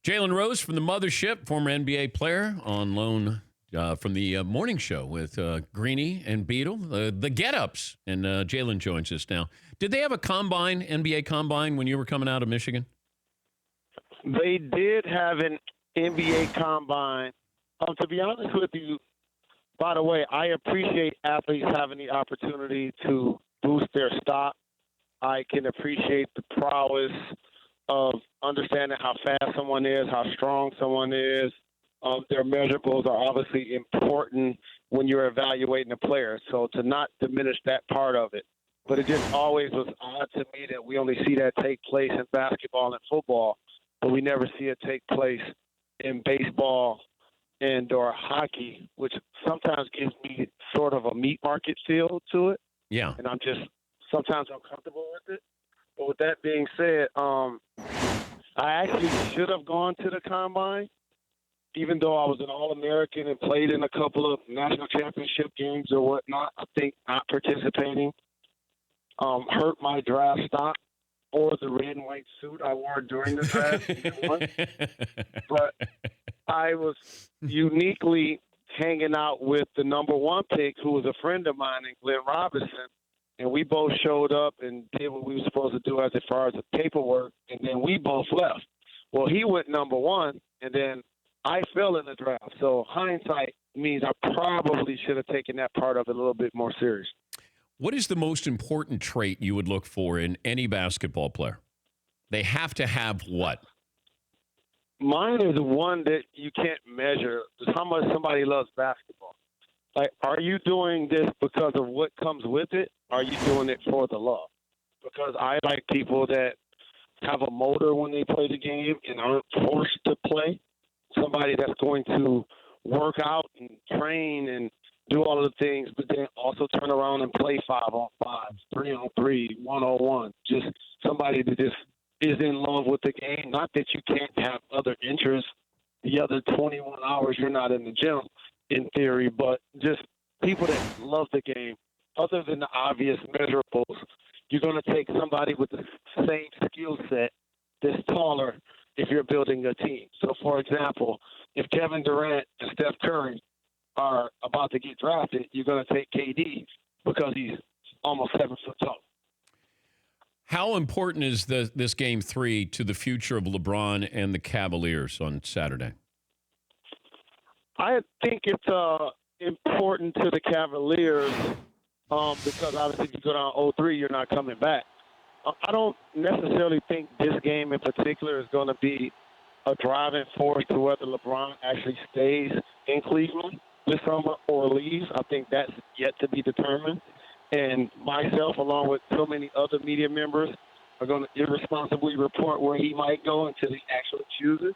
Jalen Rose from the Mothership, former NBA player on loan from the morning show with Greeny and Beetle, the Get-Ups. And Jalen joins us now. Did they have a combine, NBA combine, when you were coming out of Michigan? They did have an NBA combine. To be honest with you, by the way, I appreciate athletes having the opportunity to boost their stock. I can appreciate the prowess of understanding how fast someone is, how strong someone is. Their measurables are obviously important when you're evaluating a player. So to not diminish that part of it. But it just always was odd to me that we only see that take place in basketball and football, but we never see it take place in baseball and or hockey, which sometimes gives me sort of a meat market feel to it. Yeah. And I'm just sometimes uncomfortable with it. But with that being said, I actually should have gone to the combine, even though I was an All-American and played in a couple of national championship games or whatnot. I think not participating hurt my draft stock or the red and white suit I wore during the draft. Either one. But I was uniquely hanging out with the number one pick, who was a friend of mine, named Glenn Robinson. And we both showed up and did what we were supposed to do as far as the paperwork, and then we both left. Well, he went number one, and then I fell in the draft. So hindsight means I probably should have taken that part of it a little bit more serious. What is the most important trait you would look for in any basketball player? They have to have what? Mine is one that you can't measure, is how much somebody loves basketball. Like, are you doing this because of what comes with it? Are you doing it for the love? Because I like people that have a motor when they play the game and aren't forced to play. Somebody that's going to work out and train and do all of the things, but then also turn around and play 5-on-5, 3-on-3, 1-on-1. Just somebody that just is in love with the game. Not that you can't have other interests the other 21 hours you're not in the gym, in theory, but just people that love the game. Other than the obvious measurables, you're going to take somebody with the same skill set that's taller if you're building a team. So, for example, if Kevin Durant and Steph Curry are about to get drafted, you're going to take KD because he's almost 7 foot tall. How important is this Game 3 to the future of LeBron and the Cavaliers on Saturday? I think it's important to the Cavaliers because obviously if you go down 0-3, you're not coming back. I don't necessarily think this game in particular is going to be a driving force to whether LeBron actually stays in Cleveland this summer or leaves. I think that's yet to be determined. And myself, along with so many other media members, are going to irresponsibly report where he might go until he actually chooses.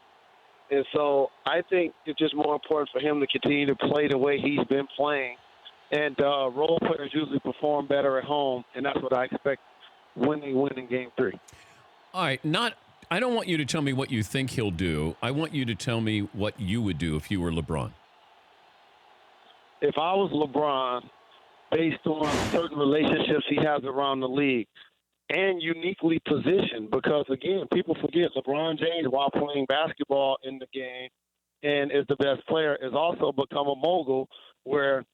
And so I think it's just more important for him to continue to play the way he's been playing. And role players usually perform better at home, and that's what I expect when they win in Game 3. All right, I don't want you to tell me what you think he'll do. I want you to tell me what you would do if you were LeBron. If I was LeBron, based on certain relationships he has around the league, and uniquely positioned, because, again, people forget LeBron James, while playing basketball in the game and is the best player, has also become a mogul where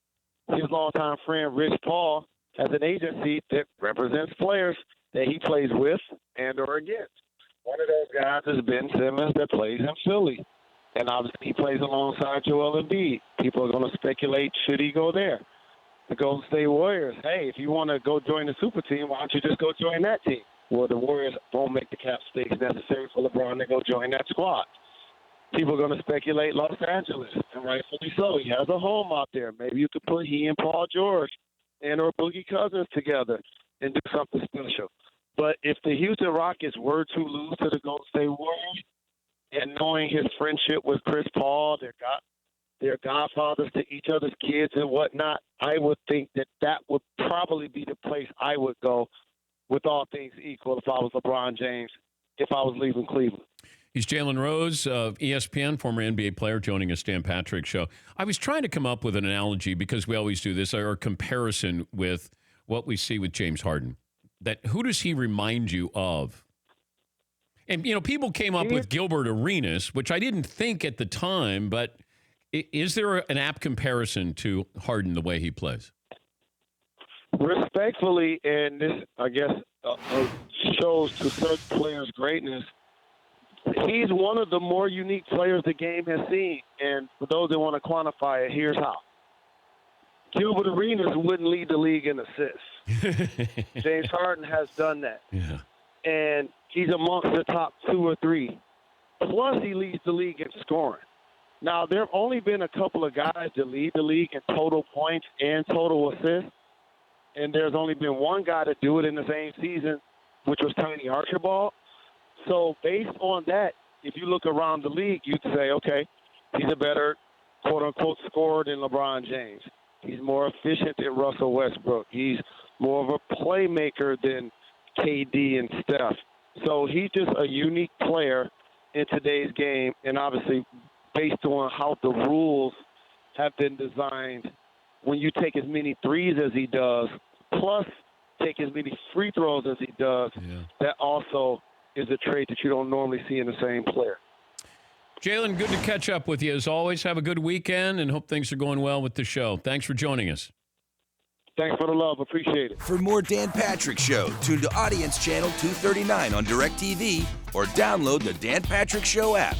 his longtime friend Rich Paul has an agency that represents players that he plays with and or against. One of those guys is Ben Simmons that plays in Philly. And obviously he plays alongside Joel Embiid. People are going to speculate, should he go there? The Golden State Warriors, hey, if you want to go join the super team, why don't you just go join that team? Well, the Warriors won't make the cap space necessary for LeBron to go join that squad. People are going to speculate Los Angeles, and rightfully so. He has a home out there. Maybe you could put he and Paul George and or Boogie Cousins together and do something special. But if the Houston Rockets were to lose to the Golden State Warriors, and knowing his friendship with Chris Paul, their godfathers to each other's kids and whatnot, I would think that would probably be the place I would go, with all things equal, if I was LeBron James, if I was leaving Cleveland. He's Jalen Rose of ESPN, former NBA player, joining us, Dan Patrick Show. I was trying to come up with an analogy, because we always do this, or a comparison with what we see with James Harden. That who does he remind you of? And, people came up with Gilbert Arenas, which I didn't think at the time, but is there an apt comparison to Harden the way he plays? Respectfully, and this, I guess, shows to certain players' greatness, he's one of the more unique players the game has seen. And for those that want to quantify it, here's how. Gilbert Arenas wouldn't lead the league in assists. James Harden has done that. Yeah. And he's amongst the top 2 or 3. Plus, he leads the league in scoring. Now, there have only been a couple of guys that lead the league in total points and total assists. And there's only been one guy to do it in the same season, which was Tiny Archibald. So based on that, if you look around the league, you'd say, okay, he's a better, quote-unquote, scorer than LeBron James. He's more efficient than Russell Westbrook. He's more of a playmaker than KD and Steph. So he's just a unique player in today's game, and obviously based on how the rules have been designed, when you take as many threes as he does, plus take as many free throws as he does, that also is a trait that you don't normally see in the same player. Jalen, good to catch up with you as always. Have a good weekend and hope things are going well with the show. Thanks for joining us. Thanks for the love. Appreciate it. For more Dan Patrick Show, tune to Audience Channel 239 on DirecTV or download the Dan Patrick Show app.